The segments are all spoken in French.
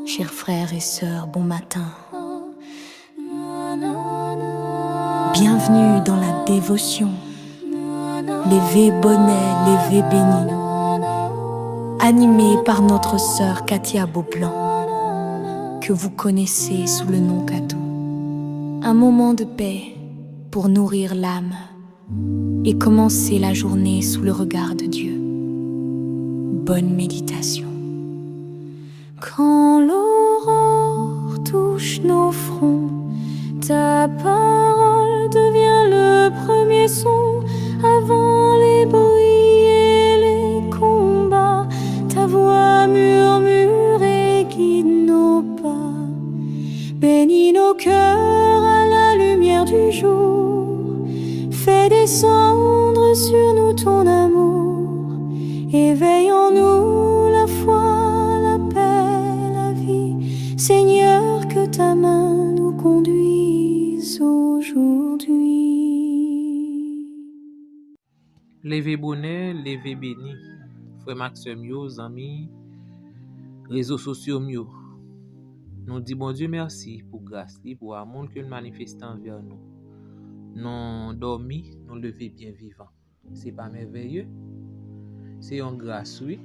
Chers frères et sœurs, bon matin. Bienvenue dans la dévotion. Lévé bonnet, lévé béni. Animé par notre sœur Katia Beaublanc, que vous connaissez sous le nom Katou. Un moment de paix pour nourrir l'âme et commencer la journée sous le regard de Dieu. Bonne méditation. Quand l'aurore touche nos fronts, ta parole devient le premier son. Avant les bruits et les combats, ta voix murmure et guide nos pas. Bénis nos cœurs à la lumière du jour. Fais descendre sur nous ton amour. Éveille en nous la foi, la paix, la vie. Seigneur, que ta main nous conduise aujourd'hui. Levé bonnet, levé béni. Frère Maxime yo, amis, réseaux sociaux mieux. Nous disons bon Dieu merci pour grâce, pour l'amour que nous manifestons envers nous. Nous dormi, nous lever bien vivants. C'est pas merveilleux. C'est une grâce, oui.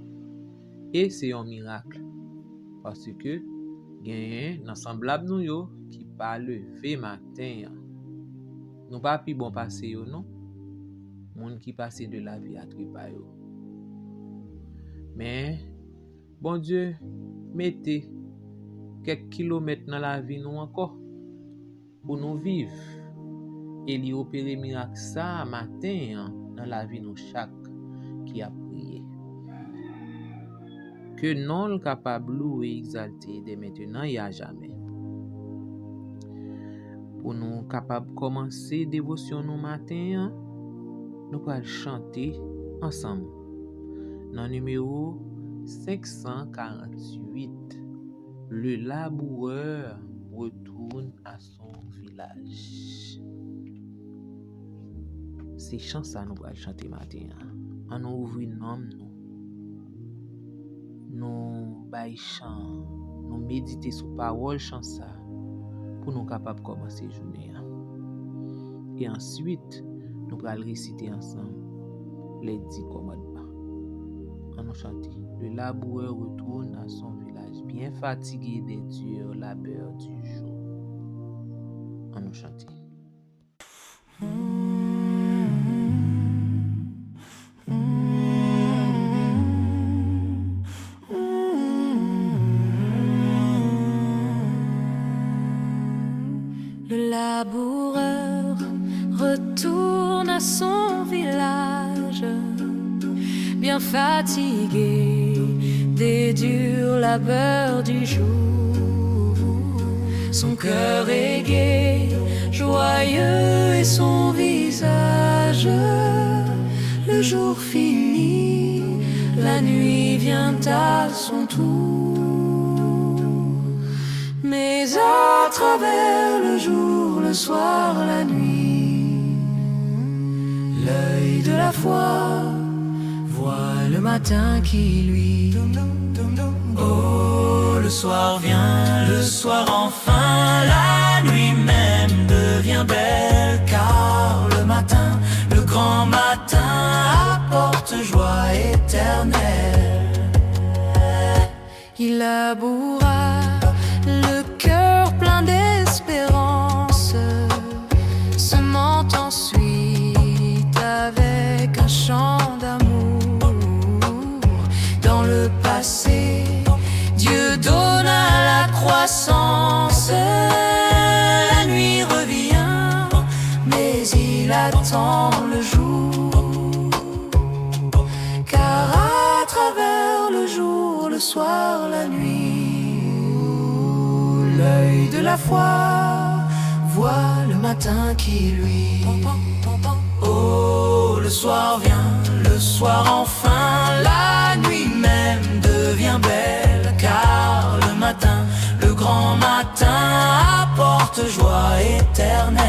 Et c'est un miracle. Parce que gagne dans semblable nous yo qui pas levé matin. Nous pas plus bon passer yo non. Monde qui passe de la vie à tripa yo. Mais bon Dieu, mettez quelques kilomètres dans la vie nous encore pour nous vivre et lui opérer miracle ça matin dans la vie nous chaque qui a prié. Que non le capable louer exalter dès maintenant et à jamais. Pour nous capable commencer dévotion nous matin, nous allons chanter ensemble. Dans le numéro 548, le laboureur retourne à son village. C'est chant ça nous allons chanter matin. On nous ouvre nom nous bail chant, nous méditer sur parole chant ça pour nous capables commencer journée. Et ensuite nous allons réciter ensemble les 10 commandements. On nous chante. Le laboureur retourne à son village, bien fatigué des durs labeurs du jour. On nous chante. Le laboureur retourne à son village, bien fatigué des durs labeurs du jour. Son cœur est gai, joyeux et son visage. Le jour finit, la nuit vient à son tour. Mais à travers le jour, le soir, la nuit, l'œil de la foi voit le matin qui lui. Oh, le soir vient, le soir enfin, la nuit même devient belle, car le matin, le grand matin, apporte joie éternelle. Il laboura le cœur plein d'espérance, semant ensuite avec un chant d'amour. Dans le passé, Dieu donna la croissance. La nuit revient, mais il attend le jour. Car à travers le jour, le soir, la nuit, l'œil de la foi voit le matin qui lui. Oh, le soir vient, le soir enfin, la nuit même devient belle, car le matin, le grand matin, apporte joie éternelle.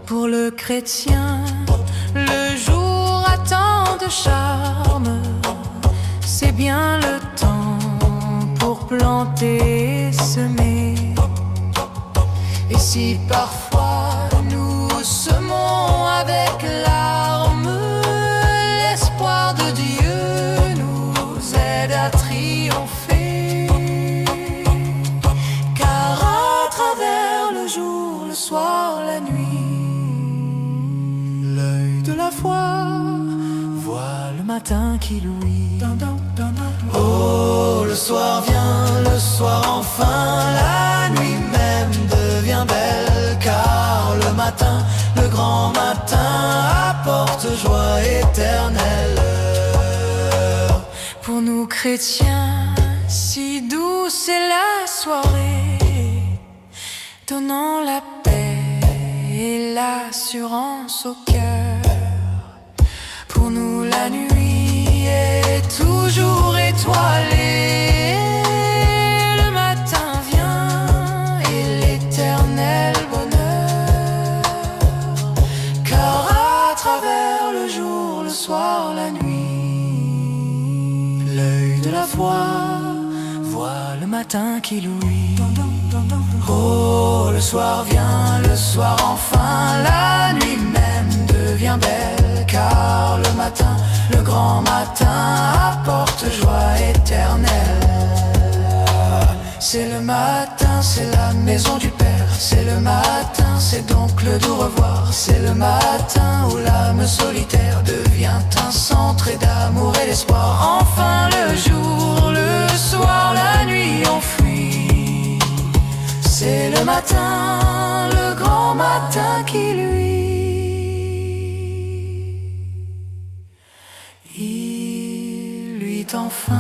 Pour le chrétien, le jour a tant de charme, c'est bien le temps pour planter et semer. Et si parfois nous semons avec larmes, l'espoir de Dieu nous aide à triompher. Car à travers le jour, le soir, la nuit, l'œil de la foi voit le matin qui louit. Oh, le soir vient, le soir enfin, la nuit même devient belle, car le matin, le grand matin, apporte joie éternelle. Pour nous chrétiens, si douce est la soirée, donnant la paix et l'assurance au cœur. Pour nous la nuit est toujours étoilée, le matin vient et l'éternel bonheur. Car à travers le jour, le soir, la nuit, l'œil de la foi voit le matin qui louit. Oh, le soir vient, le soir enfin, la nuit même devient belle, car le matin, le grand matin, apporte joie éternelle. C'est le matin, c'est la maison du Père. C'est le matin, c'est donc le doux revoir. C'est le matin où l'âme solitaire devient un centre et d'amour et d'espoir. Enfin le jour, le soir, la nuit, on fuit. C'est le matin, le grand matin qui luit. Il luit enfin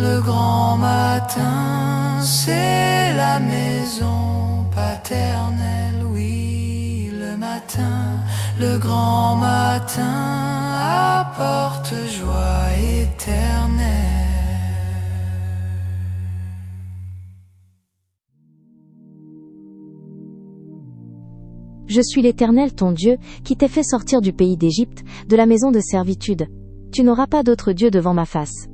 le grand matin, c'est la maison paternelle, oui, le matin, le grand matin apporte joie éternelle. Je suis l'Éternel ton Dieu, qui t'ai fait sortir du pays d'Égypte, de la maison de servitude. Tu n'auras pas d'autre Dieu devant ma face.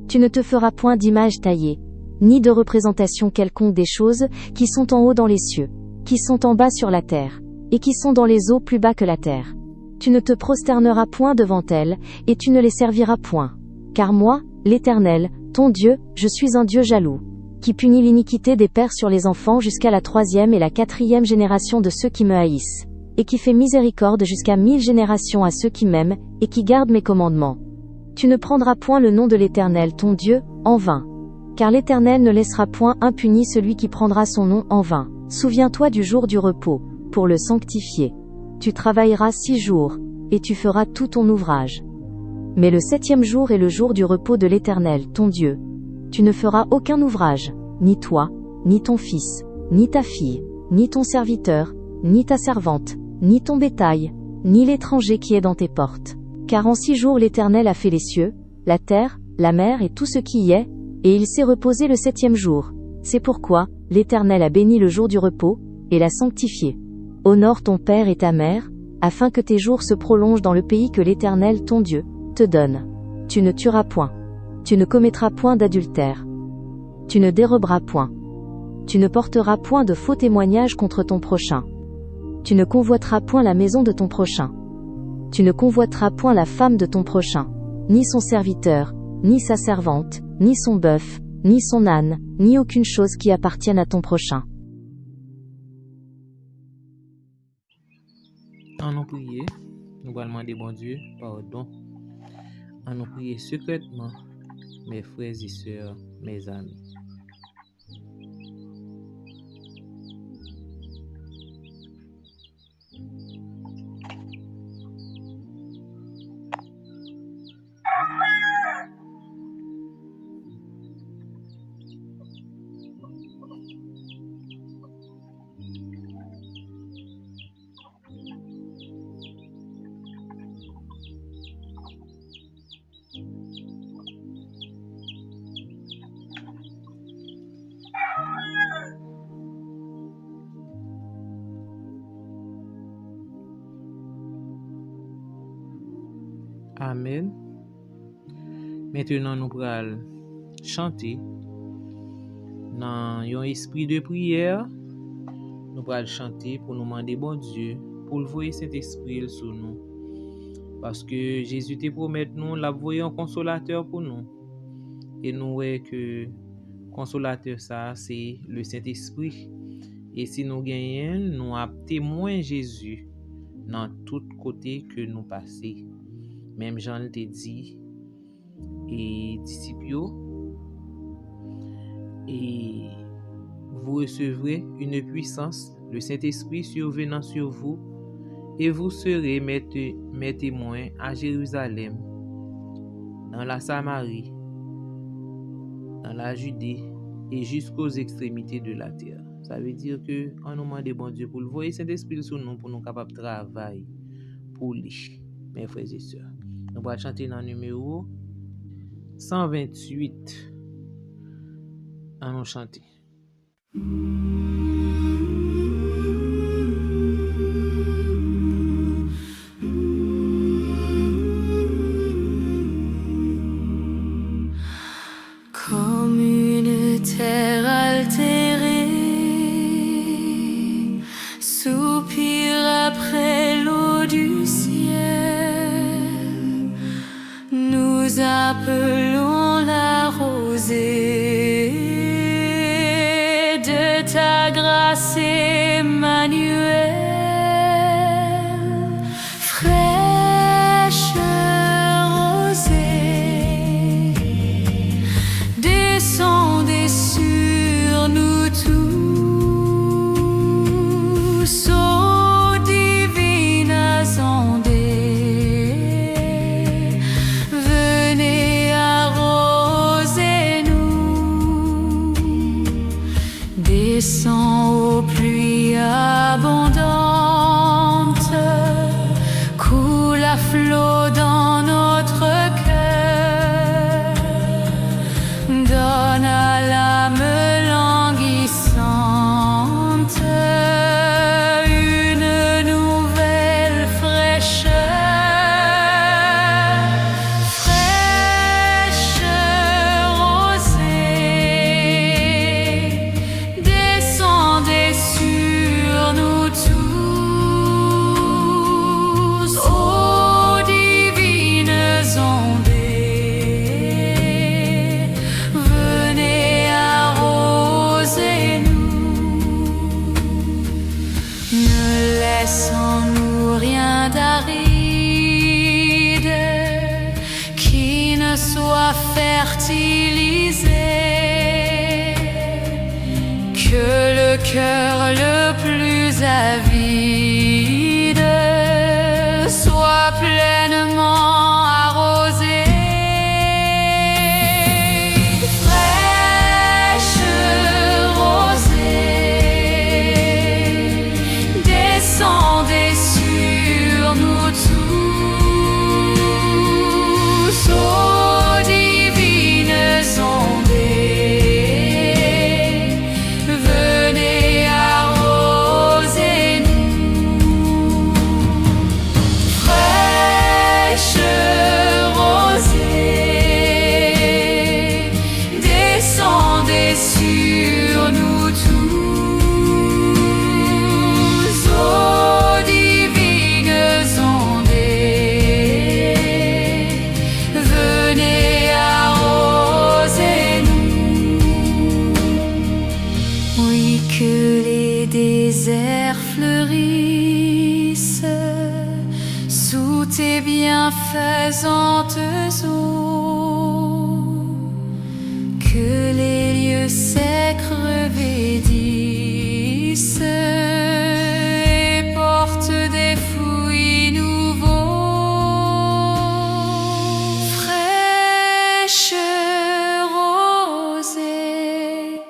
Tu ne te feras point d'image taillée, ni de représentation quelconque des choses qui sont en haut dans les cieux, qui sont en bas sur la terre, et qui sont dans les eaux plus bas que la terre. Tu ne te prosterneras point devant elles, et tu ne les serviras point. Car moi, l'Éternel, ton Dieu, je suis un Dieu jaloux, qui punit l'iniquité des pères sur les enfants jusqu'à la 3e et la 4e génération de ceux qui me haïssent, et qui fait miséricorde jusqu'à 1000 générations à ceux qui m'aiment, et qui gardent mes commandements. Tu ne prendras point le nom de l'Éternel ton Dieu, en vain. Car l'Éternel ne laissera point impuni celui qui prendra son nom en vain. Souviens-toi du jour du repos, pour le sanctifier. Tu travailleras 6 jours, et tu feras tout ton ouvrage. Mais le 7e jour est le jour du repos de l'Éternel ton Dieu. Tu ne feras aucun ouvrage, ni toi, ni ton fils, ni ta fille, ni ton serviteur, ni ta servante, ni ton bétail, ni l'étranger qui est dans tes portes. Car en 6 jours l'Éternel a fait les cieux, la terre, la mer et tout ce qui y est, et il s'est reposé le 7e jour. C'est pourquoi l'Éternel a béni le jour du repos, et l'a sanctifié. Honore ton père et ta mère, afin que tes jours se prolongent dans le pays que l'Éternel ton Dieu te donne. Tu ne tueras point. Tu ne commettras point d'adultère. Tu ne déroberas point. Tu ne porteras point de faux témoignages contre ton prochain. Tu ne convoiteras point la maison de ton prochain. Tu ne convoiteras point la femme de ton prochain, ni son serviteur, ni sa servante, ni son bœuf, ni son âne, ni aucune chose qui appartienne à ton prochain. En nous prier, nous allons demander bon Dieu pardon. En nous prier secrètement, mes frères et sœurs, mes amis. Amen. Maintenant, nous allons chanter Dans un esprit de prière, nous allons chanter pour nous demander bon Dieu pour le voyer Saint-Esprit sur nous. Parce que Jésus te promet nous la voyer un consolateur pour nous. Et nous voyons que consolateur ça c'est le Saint-Esprit. Et si nous gagnons, nous avons témoin Jésus dans tout côté que nous passons. Même Jean te dit et disciples, et vous recevrez une puissance, le Saint-Esprit survenant sur vous, et vous serez mes témoins à Jérusalem, dans la Samarie, dans la Judée et jusqu'aux extrémités de la terre. Ça veut dire que on nous demande bon Dieu pour le voyer Saint-Esprit sur nous pour nous capables de travailler pour lui, mes frères et sœurs. Nous allons chanter dans le numéro 128. Allons chanter. Comme une terre altérée, soupire après l'eau du ciel, nous appelons la rosée de ta grâce Emmanuel. Fraîche rosée, descendez sur nous tous, ô divines ondées, venez arroser nous. Descends aux pluies abondantes, coule à flot dans notre cœur, donne à l'âme languissante une nouvelle fraîcheur. Fraîche rosée, descendez sur nous tous, ô divines ondées, venez arroser nous. Ne laisse en nous rien d'aride qui ne soit fertilisé, que le cœur le plus avide soit pleinement arrosé. Fraîche rosée, descendez sur nous tous, ô divines ondées, venez arroser nous. Fraîche rosée, descendez sur nous tous, ô divines ondées, venez arroser nous. Oui, que les déserts fleurissent sous tes bienfaisantes eaux, que les lieux secs revêtissent et portent des fruits nouveaux. Fraîche rosée,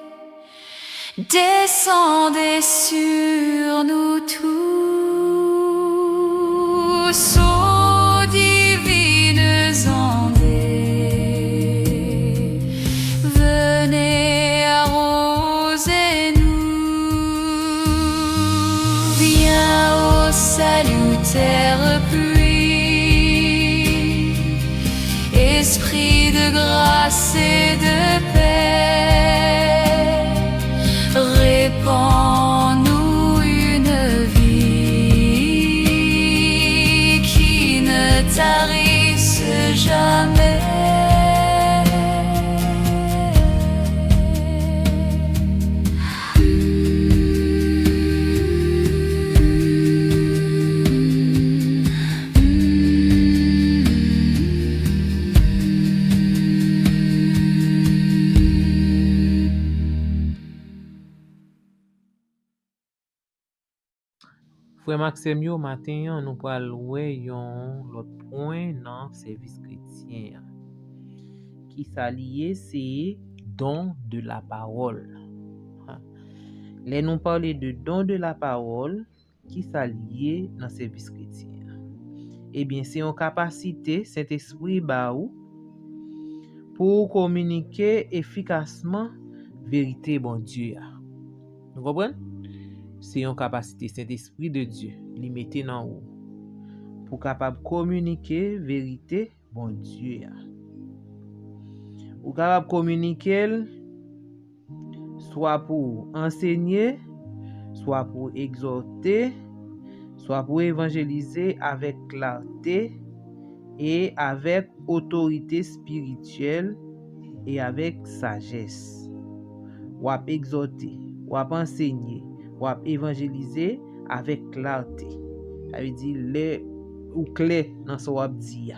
descendez sur nous tous, ô divines ondées, venez arroser nous. Viens ô salutaire pluie, esprit de grâce et de paix, Frère Maxime yo matin nous pral wè yon lot point dans service chrétien. Qui s'allié c'est don de la parole. Les nous parler de don de la parole qui s'allié dans service chrétien. Eh bien, c'est une capacité Saint-Esprit ba ou pour communiquer efficacement vérité bon Dieu. Vous comprenez? C'est une capacité Saint-Esprit de Dieu, li mette dans ou pour capable communiquer vérité bon Dieu. Ou capable communiquer soit pour enseigner, soit pour exhorter, soit pour évangéliser avec clarté et avec autorité spirituelle et avec sagesse. Ou à exhorter, ou à enseigner, ou à évangéliser avec clarté. Ça veut dire les ou clair dans ce wap di.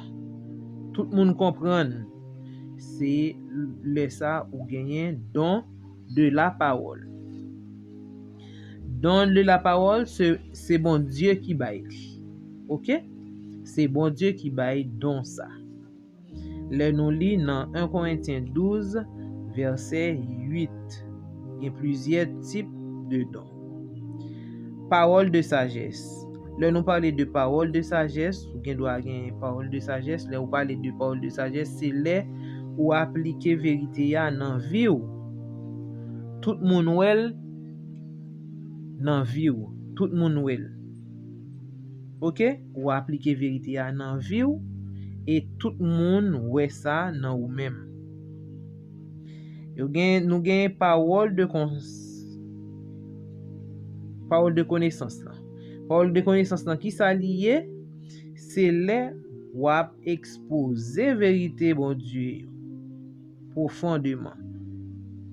Tout le monde comprend. C'est le ça ou gagner don de la parole. Don de la parole, c'est bon Dieu qui baille. OK? C'est bon Dieu qui baille don ça. Le nous lit dans 1 Corinthiens 12 verset 8. Il y a plusieurs types de dons. Parole de sagesse. Là nous parler de parole de sagesse, ou gen doit gen parole de sagesse, là ou parler de parole de sagesse, c'est là ou appliquer vérité ya dans vie ou. Tout moun wel dans vie ou, tout moun wel. OK? Ou appliquer vérité ya dans vie ou et tout moun wè ça dans ou même. Nous gen parole de connaissance là. Parole de connaissance là qui s'allié, c'est là ou ap exposer vérité bon Dieu profondément.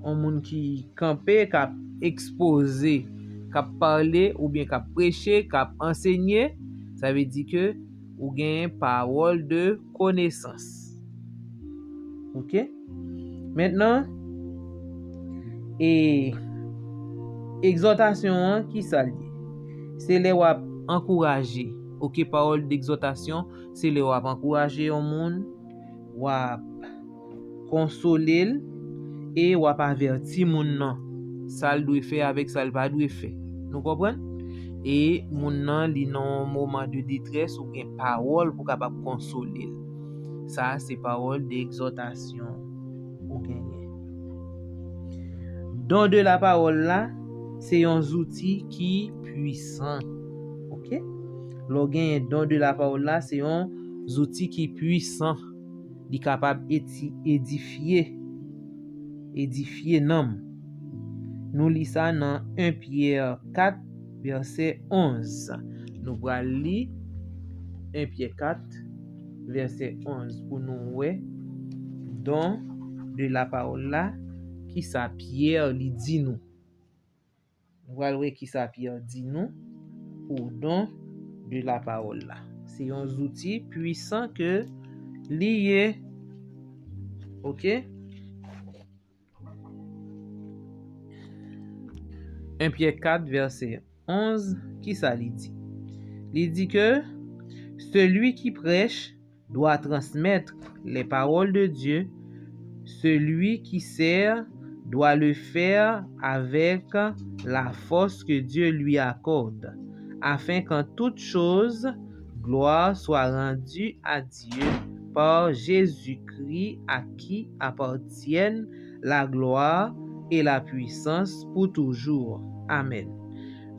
On moun qui camper, qui exposer, qui parler ou bien qui prêcher, qui enseigner, ça veut dire que ou gagne parole de connaissance. OK? Maintenant et exhortation qui s'allie. C'est les wap encourager. OK, parole d'exhortation, c'est les wap encourager au monde, wap consoler et wap avertir moun nan. Ça doit faire avec ça pas doit faire. Nous comprenons? Et moun nan li nan moment de détresse ou bien parole pour capable consoler. Ça c'est parole d'exhortation ou gagner. Don de la parole là, c'est un outil qui puissant. OK? Le gain don de la parole là, c'est un outil qui puissant, qui capable édifier nom. Nous lis ça dans 1 Pierre 4 verset 11. Nous allons lire 1 Pierre 4 verset 11 pour nous voir don de la parole là qui ça Pierre li dit nous. Nous allons voir qui ça Pierre dit nous pour don de la parole là. C'est un outil puissant que lié. OK? 1 Pierre 4 verset 11 qui ça li dit? Il dit que celui qui prêche doit transmettre les paroles de Dieu. Celui qui sert doit le faire avec la force que Dieu lui accorde, afin qu'en toute chose, gloire soit rendue à Dieu par Jésus-Christ, à qui appartiennent la gloire et la puissance pour toujours. Amen.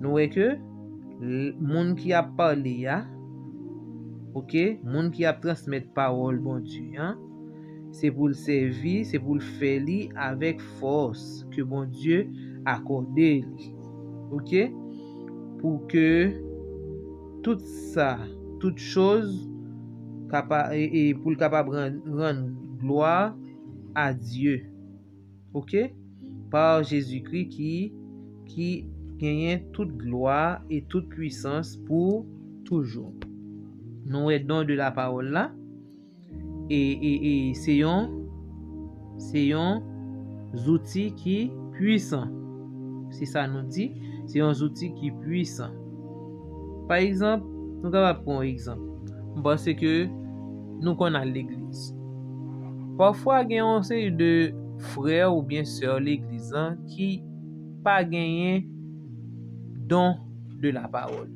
Nous voyons que moun qui a parlé, OK, moun qui a transmettre parole bon Dieu, c'est pour le servir, c'est pour le faire avec force que bon Dieu accordé. OK? Pour que tout ça, toute chose et pour le capable rendre gloire à Dieu. OK? Par Jésus-Christ qui gagne toute gloire et toute puissance pour toujours. Nous aidons de la parole là. Et c'est un outil qui puissant. C'est ça nous dit, c'est un outil qui puissant. Par exemple, nous allons prendre un exemple. Parce que nous connaissons l'église. Parfois, il y a un série de frères ou bien sœurs l'église qui pas gagné don de la parole.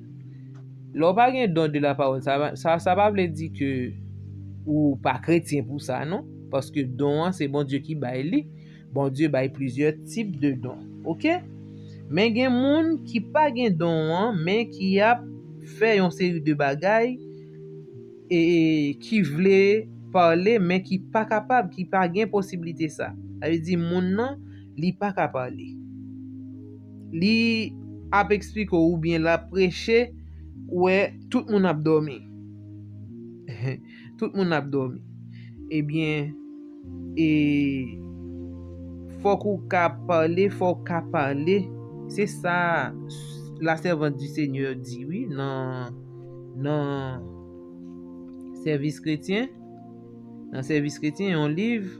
L'on pas gagné don de la parole, ça va veut dire que ou pas chrétien pour ça, non? Parce que don, c'est bon Dieu qui baille. Bon Dieu baille plusieurs types de dons. OK? Mais il y a des gens qui pas gen don, mais qui a fait une série de bagailles et qui voulait parler mais qui pas capable, qui pas gen possibilité ça. Ça veut dire moun nan li pas capable parler. Li ap explique ou bien la prêcher ouais tout moun ap dormi. Tout moun ap dormi. Eh bien et faut qu'on parler, c'est ça la servante du Seigneur dit oui non service chrétien. Dans service chrétien, on livre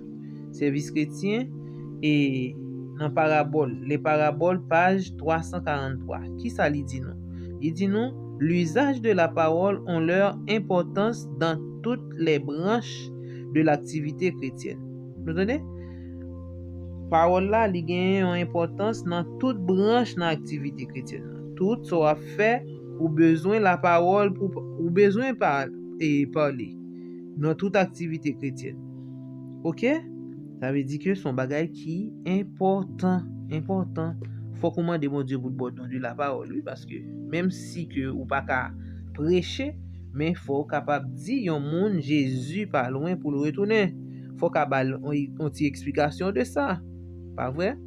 service chrétien et dans parabole, les paraboles page 343. Qui ça lui dit nous? Il dit nous l'usage de la parole ont leur importance dans toutes les branches de l'activité chrétienne. Vous entendez? Parole là, li gagne une importance dans toute branche dans l'activité chrétienne. Tout soit fait ou besoin la parole pour ou besoin parler dans toute activité chrétienne. OK? Ça veut dire que son bagage qui important. Faut commander mon Dieu pour de la parole, oui, parce que même si que ou pas qu'à prêcher, mais faut capable dire yon moun Jésus pas loin pour le retourner. Faut capable on explication de ça. Pas vrai?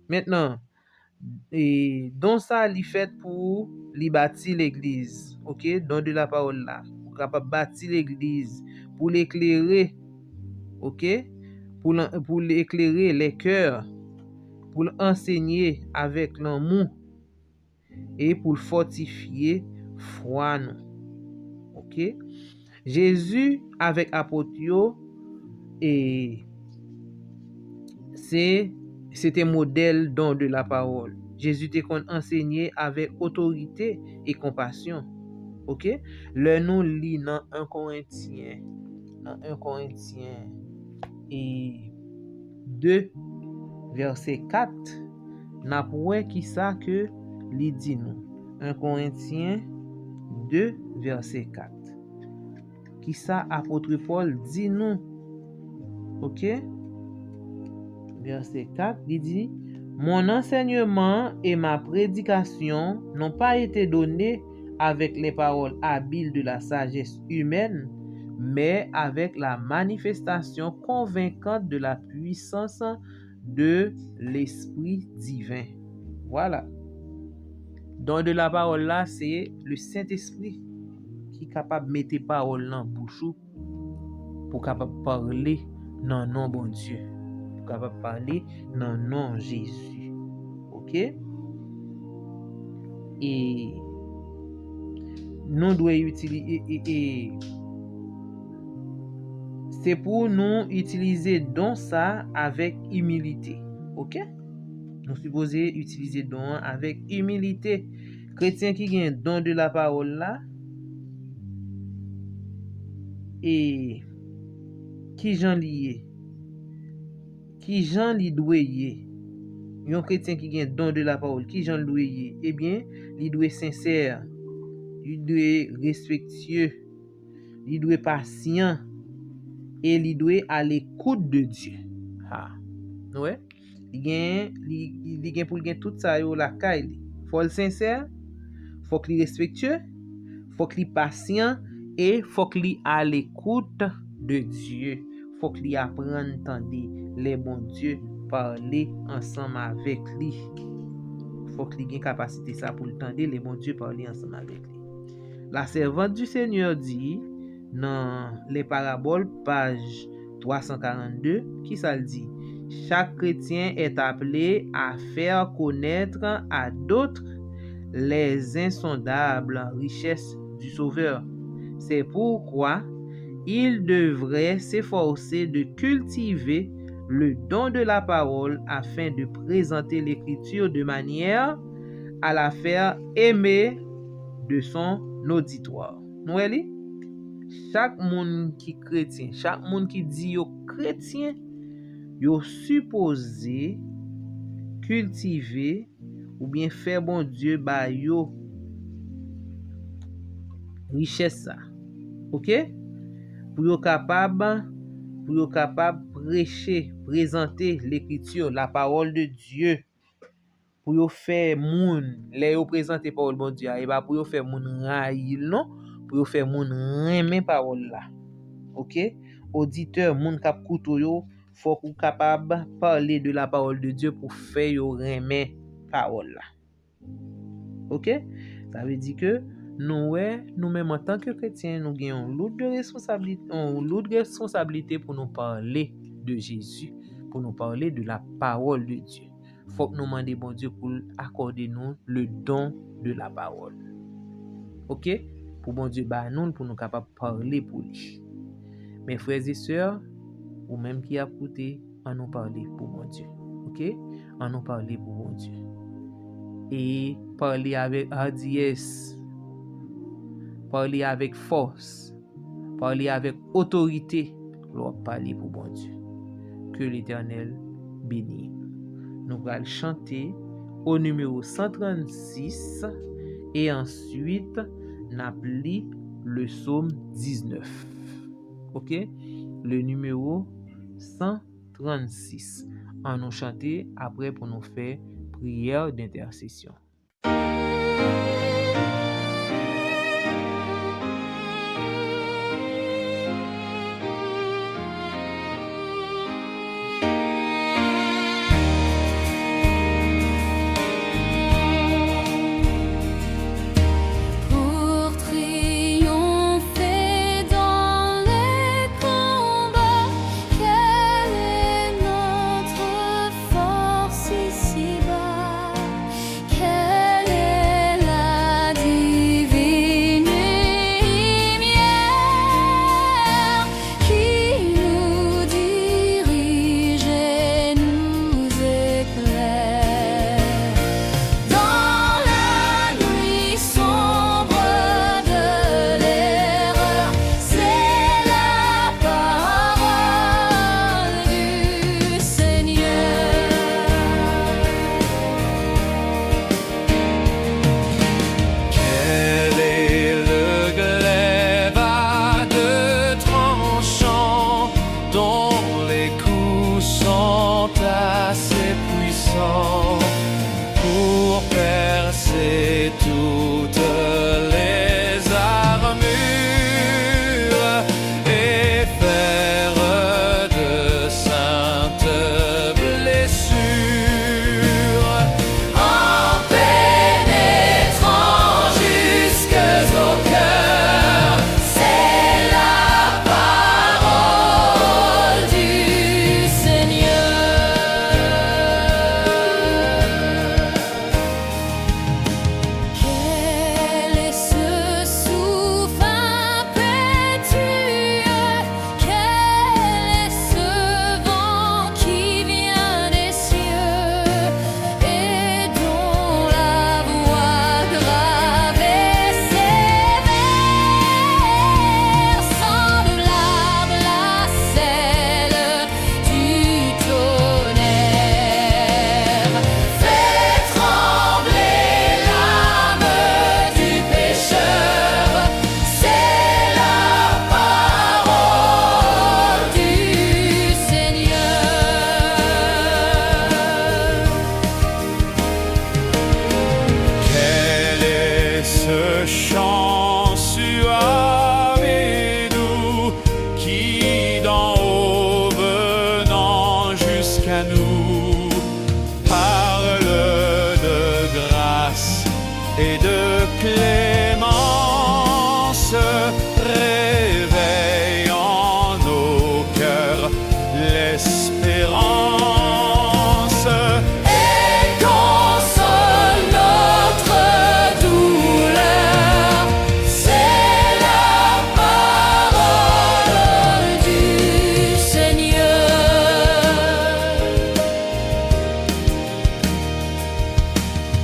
Maintenant, et donc ça li fait pour li bâtir l'église. OK? Don de la parole là, pour capable bâtir l'église, pour l'éclairer. OK? Pour l'éclairer les cœurs, pour l'enseigner avec l'amour et pour le fortifier foi nous. OK? Jésus avec apôtre et c'était modèle don de la parole. Jésus te kon enseigné avec autorité et compassion. OK? Le nous lit dans 1 Corinthiens et 2 verset 4 n'a poué qui ça que li dit nous. 1 Corinthiens 2 verset 4. Qui ça apôtre Paul dit nous. OK? Verset 4, il dit mon enseignement et ma prédication n'ont pas été donnés avec les paroles habiles de la sagesse humaine, mais avec la manifestation convaincante de la puissance de l'Esprit divin. Voilà. Don de la parole là, c'est le Saint-Esprit qui est capable de mettre parole dans bouche pour capable parler dans le nom bon Dieu. Capable parler dans le nom de Jésus. OK? Et nous devons utiliser c'est pour nous utiliser don ça avec humilité. OK? Nous supposons utiliser don avec humilité. Chrétien qui gagne don de la parole là et qui j'en lié qui Jean li doit y un chrétien qui gagne don de la parole qui Jean doit y eh bien il doit sincère, il doit respectueux, il doit patient et il doit à l'écoute de Dieu. Ouais, il gagne pour gagner tout ça yo la caille. Faut le sincère, faut qu'il respectueux, faut qu'il patient et faut qu'il à l'écoute de Dieu. Faut qu'il apprenne entendre les bons dieux parler ensemble avec lui. Faut qu'il ait capacité ça pour entendre les bons dieux parler ensemble avec lui. La servante du Seigneur dit dans les paraboles page 342 qui ça le dit chaque chrétien est appelé à faire connaître à d'autres les insondables richesses du Sauveur. C'est pourquoi il devrait s'efforcer de cultiver le don de la parole afin de présenter l'Écriture de manière à la faire aimer de son auditoire. Nou elè? Chaque monde qui chrétien, chaque monde qui dit yo chrétien, yo supposé cultiver ou bien faire bon Dieu ba yo richesse ça. OK? Pour yo capable prêcher, présenter l'écriture, la parole de Dieu. Pour yo faire moun, les yo présenter parole bon Dieu, et pas pour yo faire moun raïl non, pour yo faire moun aimer parole là. OK? Auditeur, moun k'ap koutou yo, faut qu'on capable parler de la parole de Dieu pour faire yo aimer parole là. OK? Ça veut dire que nous-mêmes en tant que chrétiens, nous avons une lourde responsabilité pour nous parler de Jésus, pour nous parler de la parole de Dieu. Il faut que nous demandions bon Dieu pour accorder nous le don de la parole. OK? Pour bon Dieu, nous, pour nous capables de parler pour lui. Mes frères et sœurs, ou même qui a écouté, en nous parler pour bon Dieu. OK? En nous parler pour bon Dieu. Et parler avec hardiesse. Parler avec force, parler avec autorité, l'on parler pour bon Dieu. Que l'Éternel bénisse. Nous allons chanter au numéro 136 et ensuite n'appeler le psaume 19. OK? Le numéro 136. En nous chanter après pour nous faire prière d'intercession.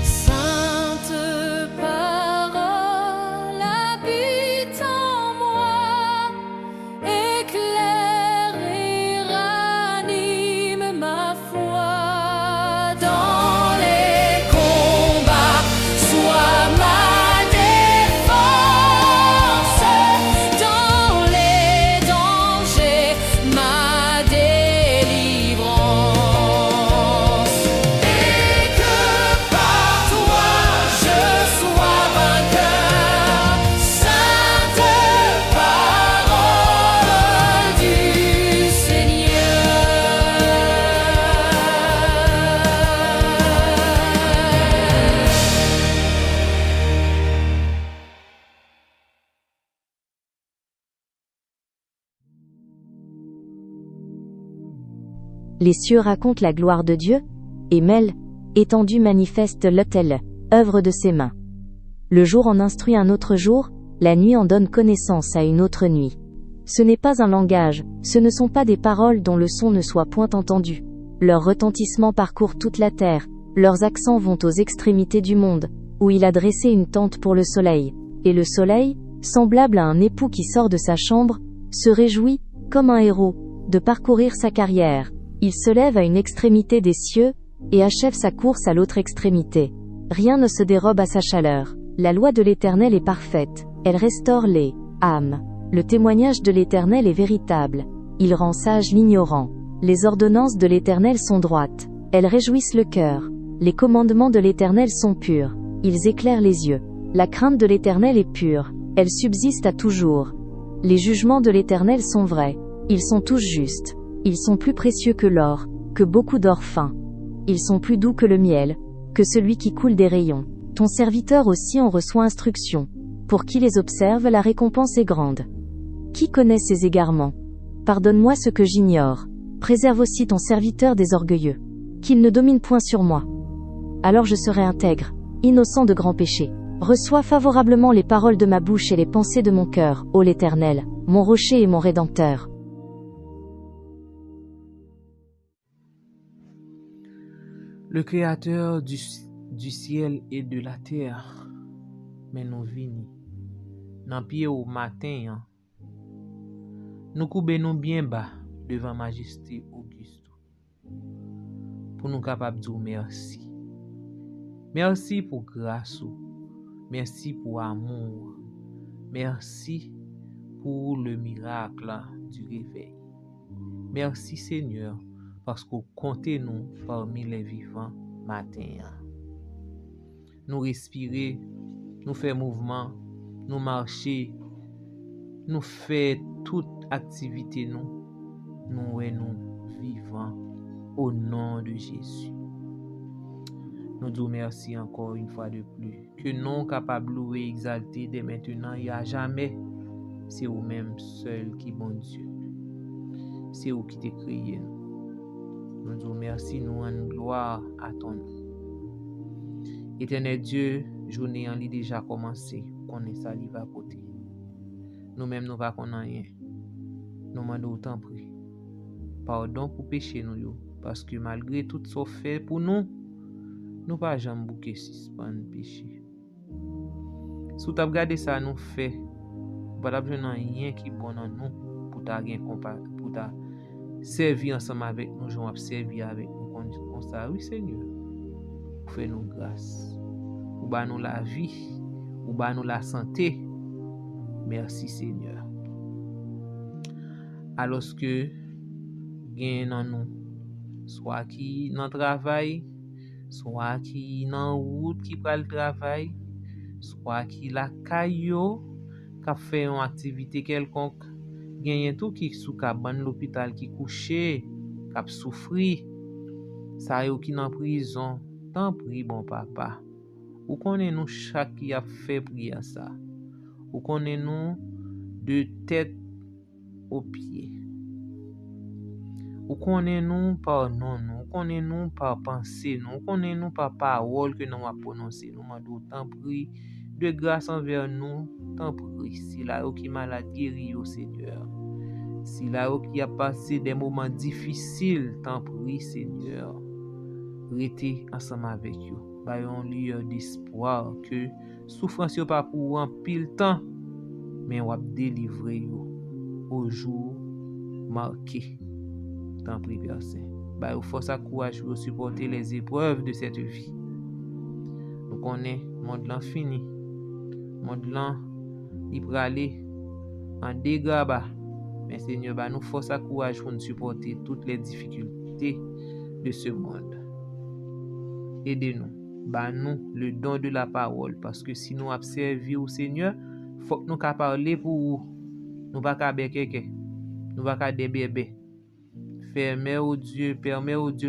Sainte parole Les cieux racontent la gloire de Dieu, et mêlent, étendue manifeste l'autel, œuvre de ses mains. Le jour en instruit un autre jour, la nuit en donne connaissance à une autre nuit. Ce n'est pas un langage, ce ne sont pas des paroles dont le son ne soit point entendu. Leur retentissement parcourt toute la terre, leurs accents vont aux extrémités du monde, où il a dressé une tente pour le soleil. Et le soleil, semblable à un époux qui sort de sa chambre, se réjouit, comme un héros, de parcourir sa carrière. Il se lève à une extrémité des cieux, et achève sa course à l'autre extrémité. Rien ne se dérobe à sa chaleur. La loi de l'Éternel est parfaite, elle restaure les âmes. Le témoignage de l'Éternel est véritable, il rend sage l'ignorant. Les ordonnances de l'Éternel sont droites, elles réjouissent le cœur. Les commandements de l'Éternel sont purs, ils éclairent les yeux. La crainte de l'Éternel est pure, elle subsiste à toujours. Les jugements de l'Éternel sont vrais, ils sont tous justes. Ils sont plus précieux que l'or, que beaucoup d'or fin. Ils sont plus doux que le miel, que celui qui coule des rayons. Ton serviteur aussi en reçoit instruction. Pour qui les observe, la récompense est grande. Qui connaît ses égarements? Pardonne-moi ce que j'ignore. Préserve aussi ton serviteur des orgueilleux. Qu'il ne domine point sur moi. Alors je serai intègre, innocent de grands péchés. Reçois favorablement les paroles de ma bouche et les pensées de mon cœur, ô l'Éternel, mon rocher et mon rédempteur. Le Créateur du ciel et de la terre, mais nous vini, nan pied au matin, nous coubons nous bien bas devant Majesté Auguste, pour nous capables de dire merci. Merci pour grâce, merci pour amour, merci pour le miracle du réveil. Merci Seigneur, parce que comptez nous parmi les vivants matin. Nous respirer, nous faire mouvement, nous marcher, nous faire toute activité nous vivants au nom de Jésus. Nous disons merci encore une fois de plus. Que nous capables de louer, exalter dès maintenant et à jamais. C'est vous-même seul qui bon Dieu. C'est vous qui t'es créé. Nous disons merci, nous rendons gloire à ton nom. Éternel Dieu, journée en lit déjà commencé, qu'on est sali va côté. Nous-mêmes nous va qu'on rien. Nous demandons autant prix. Pardon pour péché nous, parce que malgré tout ce fait pour nous pas jamais bouquer suspend péché. Si tu as regardé ça nous fait, pas besoin rien qui bon en nous pour ta gain pour ta servir ensemble avec nous, j'en servir avec nous comme ça. Oui Seigneur, fais nous grâce. Ou ba nous la vie, ou ba nous la santé. Merci Seigneur. Alors que gain dans nous, soit qui dans travail, soit qui dans route qui prend le travail, soit qui la caillou qui fait une activité quelconque, gagne tout qui sous cabane l'hôpital qui couché, qui souffri, ça yo qui dans prison, tant prie bon papa. Ou connaît nous chaque qui a fait prière ça. Ou connaît nous de tête aux pieds. Ou connaît nous par non, ou connaît nous par pensée, ou connaît nous par parole que nous avons prononcé. Nous demandons tant prie de grâce envers nous, tant prie. Si là qui malade guéri au Seigneur. Si là qui a passé des moments difficiles, tant prie Seigneur. Restez ensemble avec vous. Bayon lueur d'espoir que souffrance yo pas pour en pile temps, mais on va délivrer yo au jour marqué. Tant prie Père Saint. Bayon force à courage pour supporter les épreuves de cette vie. Nous connaissons monde l'an fini. Monde l'an il peut aller en dégâts bas. Mais Seigneur, nous force à courage pour nous supporter toutes les difficultés de ce monde. Aidez-nous, nous le don de la parole, parce que si nous observons au Seigneur, il faut que nous parler pour vous. Nous ne pouvons pas quelqu'un, nous ne pouvons pas des bébés. Permets au Dieu,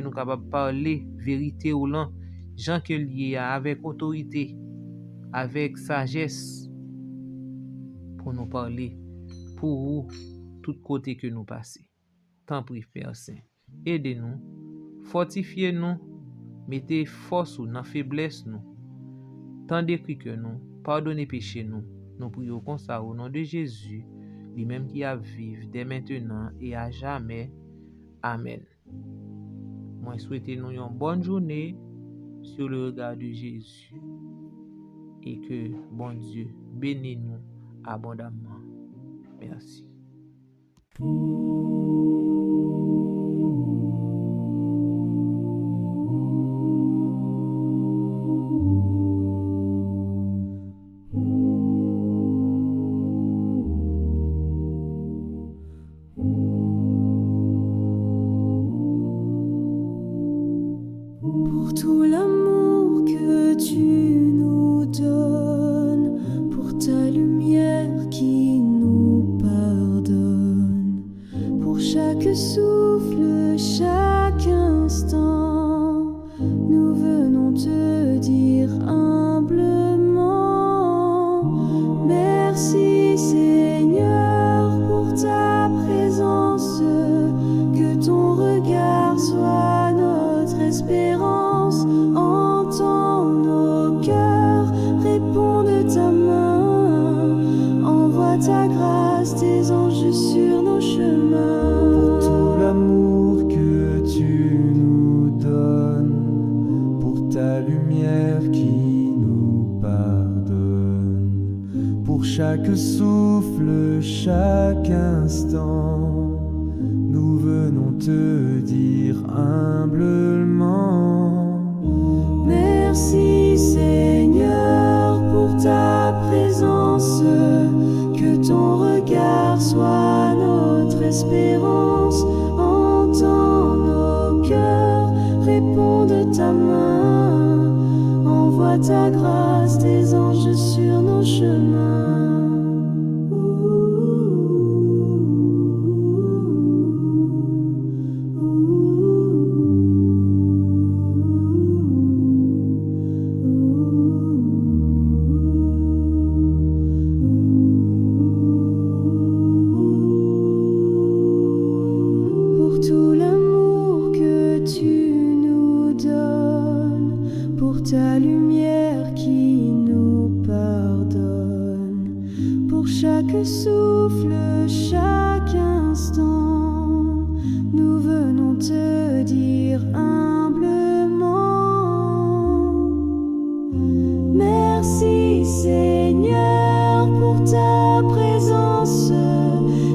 nous capables parler vérité ou non, gens que lié avec autorité, avec sagesse, pour nous parler pour vous, tout côté que nous passons. Tant pis, Père Saint. aidez-nous, fortifiez-nous, mettez force ou dans faiblesse nous, tendez que nous, pardonnez péché nous. Nous prions comme ça au nom de Jésus, lui-même qui a vivre dès maintenant et à jamais. Amen. Moi souhaite nous une bonne journée sur le regard de Jésus et que bon Dieu bénisse nous abondamment. Merci. Pour tout l'amour que tu nous donnes, pour ta lumière qui nous pardonne, pour chaque souffle, chaque instant, nous venons te dire humblement, merci Seigneur pour ta présence, que ton regard soit notre espérance, entends nos cœurs, réponds de ta main, envoie ta grâce, tes anges sur nos chemins. Pour tout l'amour que tu nous donnes, pour ta lumière qui nous pardonne, pour chaque souffle, chaque instant, nous venons te dire humblement, merci Seigneur pour ta présence, que ton regard soit notre espérance, entends nos cœurs, réponds de ta main, envoie ta grâce, tes anges sur nos chemins. Pour tout l'amour que tu nous donnes, pour ta lumière qui nous pardonne, pour chaque souffle, chaque instant, nous venons te dire humblement, merci Seigneur pour ta présence,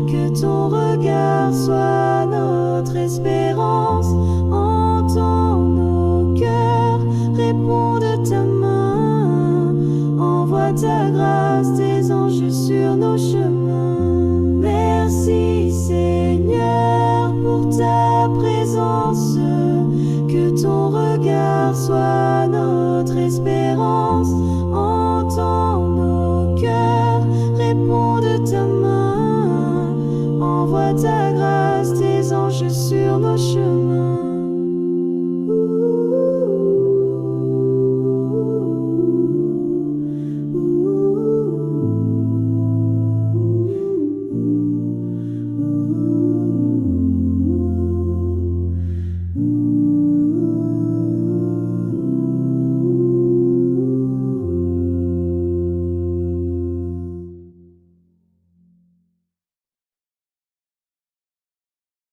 que ton regard soit notre espérance, entends nos cœurs, réponds de ta main, envoie ta grâce, tes anges sur nos chemins. Merci Seigneur pour ta présence, que ton regard soit notre espérance, entends nos cœurs, réponds de ta main, envoie ta grâce, tes anges sur nos chemins.